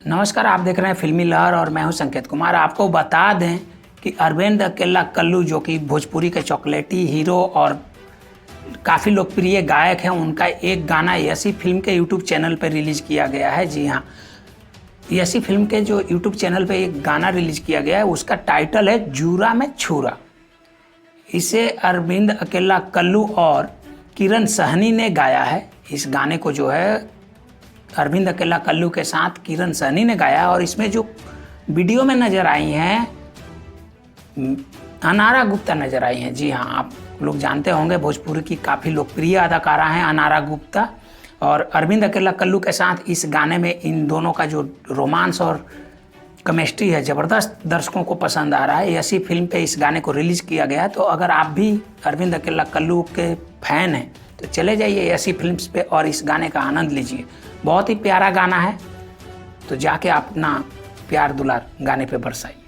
नमस्कार, आप देख रहे हैं फिल्मी लहर और मैं हूं संकेत कुमार। आपको बता दें कि अरविंद अकेला कल्लू जो कि भोजपुरी के चॉकलेटी हीरो और काफ़ी लोकप्रिय गायक हैं, उनका एक गाना यसी फिल्म के यूट्यूब चैनल पर रिलीज़ किया गया है। जी हाँ, यसी फिल्म के जो यूट्यूब चैनल पर एक गाना रिलीज़ किया गया है, उसका टाइटल है जूरा में छुरा। इसे अरविंद अकेला कल्लू और किरण सहनी ने गाया है। इस गाने को जो है अरविंद अकेला कल्लू के साथ किरण सहनी ने गाया और इसमें जो वीडियो में नज़र आई हैं अनारा गुप्ता नज़र आई हैं। जी हाँ, आप लोग जानते होंगे भोजपुरी की काफ़ी लोकप्रिय अदाकारा हैं अनारा गुप्ता। और अरविंद अकेला कल्लू के साथ इस गाने में इन दोनों का जो रोमांस और केमिस्ट्री है ज़बरदस्त, दर्शकों को पसंद आ रहा है। ऐसी फिल्म पे इस गाने को रिलीज़ किया गया है। तो अगर आप भी अरविंद अकेला कल्लू के फैन हैं तो चले जाइए ऐसी फिल्म्स पे और इस गाने का आनंद लीजिए। बहुत ही प्यारा गाना है, तो जाके अपना प्यार दुलार गाने पे बरसाइए।